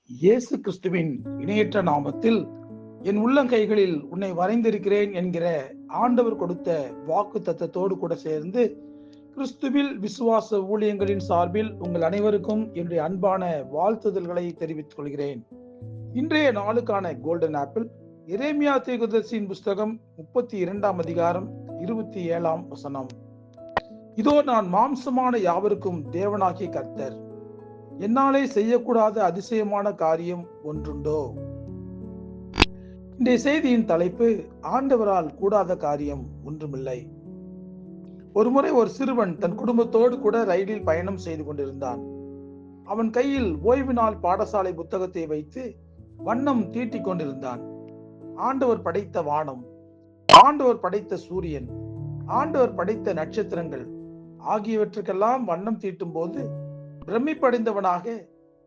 இயேசு கிறிஸ்துவின் இணையற்ற நாமத்தில் என் உள்ளங்கைகளில் உன்னை வரைந்திருக்கிறேன் என்கிற ஆண்டவர் கொடுத்த வாக்கு தத்தத்தோடு கூட சேர்ந்து கிறிஸ்துவில் விசுவாச ஊழியங்களின் சார்பில் உங்கள் அனைவருக்கும் என்னுடைய அன்பான வாழ்த்துதல்களை தெரிவித்துக் கொள்கிறேன். இன்றைய நாளுக்கான கோல்டன் ஆப்பிள் எரேமியா தீர்க்கதரிசியின் புஸ்தகம் 32 அதிகாரம் 27 வசனம். இதோ நான் மாம்சமான யாவருக்கும் தேவனாகிய கர்த்தர், என்னாலே செய்யக்கூடாத அதிசயமான காரியம் ஒன்றுண்டோ? இன்றைய செய்தியின் தலைப்பு, ஆண்டவரால் கூடாத காரியம் ஒன்றுமில்லை. ஒருமுறை ஒரு சிறுவன் தன் குடும்பத்தோடு கூட ரயிலில் பயணம் செய்து கொண்டிருந்தான். அவன் கையில் ஓய்வு நாள் பாடசாலை புத்தகத்தை வைத்து வண்ணம் தீட்டிக் கொண்டிருந்தான். ஆண்டவர் படைத்த வானம், ஆண்டவர் படைத்த சூரியன், ஆண்டவர் படைத்த நட்சத்திரங்கள் ஆகியவற்றுக்கெல்லாம் வண்ணம் தீட்டும் போது பிரமிப்படைந்தவனாக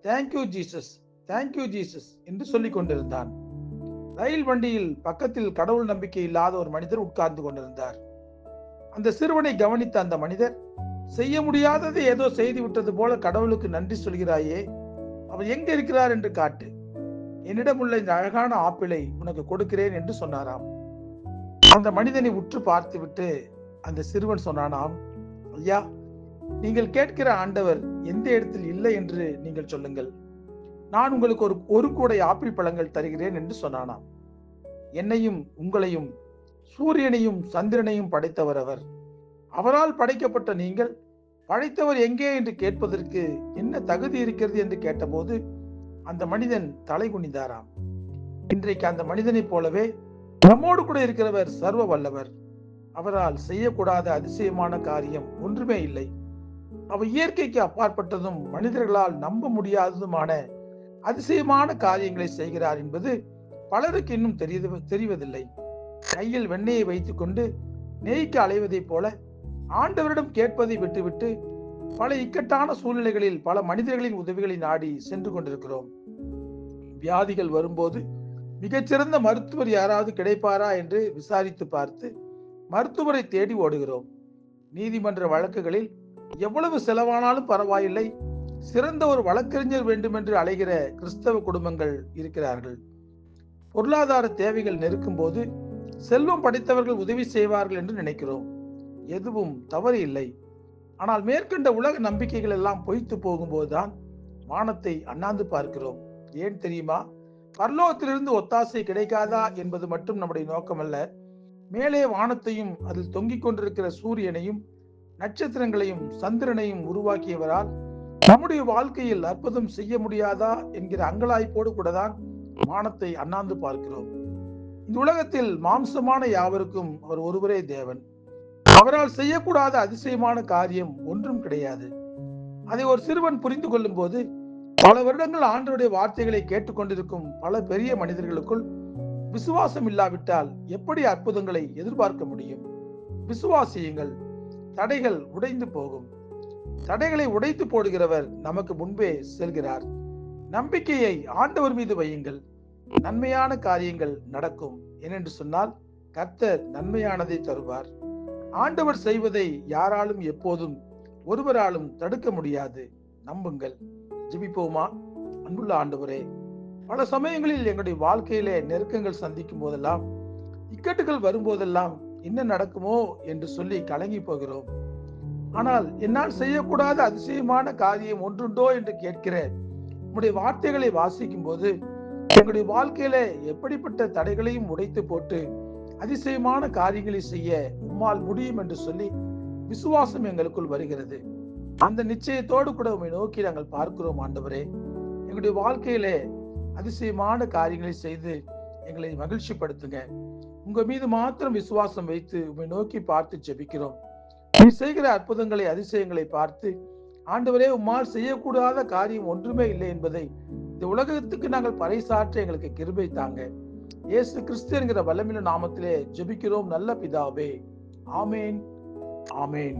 தேங்க்யூ ஜீசஸ், தேங்க்யூ ஜீசஸ் என்று சொல்லிக் கொண்டிருந்தான். ரயில் வண்டியில் பக்கத்தில் கடவுள் நம்பிக்கை இல்லாத ஒரு மனிதர் உட்கார்ந்து கொண்டிருந்தார். அந்த சிறுவனை கவனித்த அந்த மனிதர், செய்ய முடியாதது ஏதோ செய்து விட்டது போல கடவுளுக்கு நன்றி சொல்கிறாயே, அவர் எங்க இருக்கிறார் என்று காட்டு, என்னிடம் உள்ள இந்த அழகான ஆப்பிளை உனக்கு கொடுக்கிறேன் என்று சொன்னாராம். அந்த மனிதனை உற்று பார்த்துவிட்டு அந்த சிறுவன் சொன்னானாம், ஐயா, நீங்கள் கேட்கிற ஆண்டவர் எந்த இடத்தில் இல்லை என்று நீங்கள் சொல்லுங்கள், நான் உங்களுக்கு ஒரு கூடை ஆப்பிள் பழங்கள் தருகிறேன் என்று சொன்னானாம். என்னையும் உங்களையும் சூரியனையும் சந்திரனையும் படைத்தவர் அவர். அவரால் படைக்கப்பட்ட நீங்கள் படைத்தவர் எங்கே என்று கேட்பதற்கு என்ன தகுதி இருக்கிறது என்று கேட்டபோது அந்த மனிதன் தலை குனிந்தாராம். இன்றைக்கு அந்த மனிதனைப் போலவே நம்மோடு கூட இருக்கிறவர் சர்வ வல்லவர். அவரால் செய்யக்கூடாத அதிசயமான காரியம் ஒன்றுமே இல்லை. அவர் இயற்கைக்கு அப்பாற்பட்டதும் மனிதர்களால் நம்ப முடியாததுமான அதிசயமான காரியங்களை செய்கிறார் என்பது பலருக்கு இன்னும் தெரிவதில்லை. கையில் வெண்ணெயை வைத்துக் கொண்டு நெய்க்கு அலைவதைப் போல ஆண்டவரிடம் கேட்பதை விட்டுவிட்டு பல இக்கட்டான சூழ்நிலைகளில் பல மனிதர்களின் உதவிகளை நாடி சென்று கொண்டிருக்கிறோம். வியாதிகள் வரும்போது மிகச்சிறந்த மருத்துவர் யாராவது கிடைப்பாரா என்று விசாரித்து பார்த்து மருத்துவரை தேடி ஓடுகிறோம். நீதிமன்ற வழக்குகளில் எவ்வளவு செலவானாலும் பரவாயில்லை, சிறந்த ஒரு வழக்கறிஞர் வேண்டும் என்று அலைகிற கிறிஸ்தவ குடும்பங்கள் இருக்கிறார்கள். பொருளாதார தேவைகள் நெருக்கும் போது செல்வம் படைத்தவர்கள் உதவி செய்வார்கள் என்று நினைக்கிறோம். எதுவும் தவறு இல்லை. ஆனால் மேற்கண்ட உலக நம்பிக்கைகள் எல்லாம் பொய்த்து போகும்போதுதான் வானத்தை அண்ணாந்து பார்க்கிறோம். ஏன் தெரியுமா? பரலோகத்திலிருந்து ஒத்தாசை கிடைக்காதா என்பது மட்டும் நம்முடைய நோக்கமல்ல. மேலே வானத்தையும் அதில் தொங்கிக் கொண்டிருக்கிற சூரியனையும் நட்சத்திரங்களையும் சந்திரனையும் உருவாக்கியவரால் நம்முடைய வாழ்க்கையில் அற்புதம் செய்ய முடியாதா என்கிற அங்கலாய்ப்போடு கூட தான் வானத்தை அண்ணாந்து பார்க்கிறோம். இந்த உலகத்தில் மாம்சமான யாவருக்கும் அவர் ஒருவரே தேவன். அவரால் செய்யக்கூடாத அதிசயமான காரியம் ஒன்றும் கிடையாது. அதை ஒரு சிறுவன் புரிந்து கொள்ளும் போது பல வருடங்கள் ஆண்டவருடைய வார்த்தைகளை கேட்டுக்கொண்டிருக்கும் பல பெரிய மனிதர்களுக்குள் விசுவாசம் இல்லாவிட்டால் எப்படி அற்புதங்களை எதிர்பார்க்க முடியும்? விசுவாசியுங்கள், தடைகள் உடைந்து போகும். தடைகளை உடைத்து போடுகிறவர் நமக்கு முன்பே செல்கிறார். நம்பிக்கையை ஆண்டவர் மீது வையுங்கள், நன்மையான காரியங்கள் நடக்கும். ஏனென்று சொன்னால் கர்த்தர் நன்மையானதை தருவார். ஆண்டவர் செய்வதை யாராலும் எப்போதும் ஒருவராலும் தடுக்க முடியாது. நம்புங்கள். ஜெபிப்போமா? அன்புள்ள ஆண்டவரே, பல சமயங்களில் எங்களுடைய வாழ்க்கையிலே நெருக்கங்கள் சந்திக்கும் போதெல்லாம், இக்கட்டுகள் வரும்போதெல்லாம் என்ன நடக்குமோ என்று சொல்லி கலங்கி போகிறோம். ஆனால் என்னால் செய்யக்கூடாத அதிசயமான காரியம் ஒன்றுண்டோ என்று கேட்கிற உம்முடைய வார்த்தைகளை வாசிக்கும் போது எங்களுடைய வாழ்க்கையில எப்படிப்பட்ட தடைகளையும் உடைத்து போட்டு அதிசயமான காரியங்களை செய்ய உம்மால் முடியும் என்று சொல்லி விசுவாசம் எங்களுக்குள் வருகிறது. அந்த நிச்சயத்தோடு கூட உம்மை நோக்கி நாங்கள் பார்க்கிறோம். ஆண்டவரே, எங்களுடைய வாழ்க்கையிலே அதிசயமான காரியங்களை செய்து எங்களை மகிழ்ச்சிப்படுத்துங்க. உங்க மீது மாத்திரம் விசுவாசம் வைத்து உம்மை நோக்கி பார்த்து ஜெபிக்கிறோம். நீ செய்கிற அற்புதங்களை, அதிசயங்களை பார்த்து, ஆண்டவரே, உம்மால் செய்யக்கூடாத காரியம் ஒன்றுமே இல்லை என்பதை இந்த உலகத்துக்கு நாங்கள் பறைசாற்ற எங்களுக்கு கிருபை தாங்க. இயேசு கிறிஸ்து என்கிற வல்லமையுள்ள நாமத்திலே ஜெபிக்கிறோம் நல்ல பிதாவே. ஆமேன், ஆமேன்.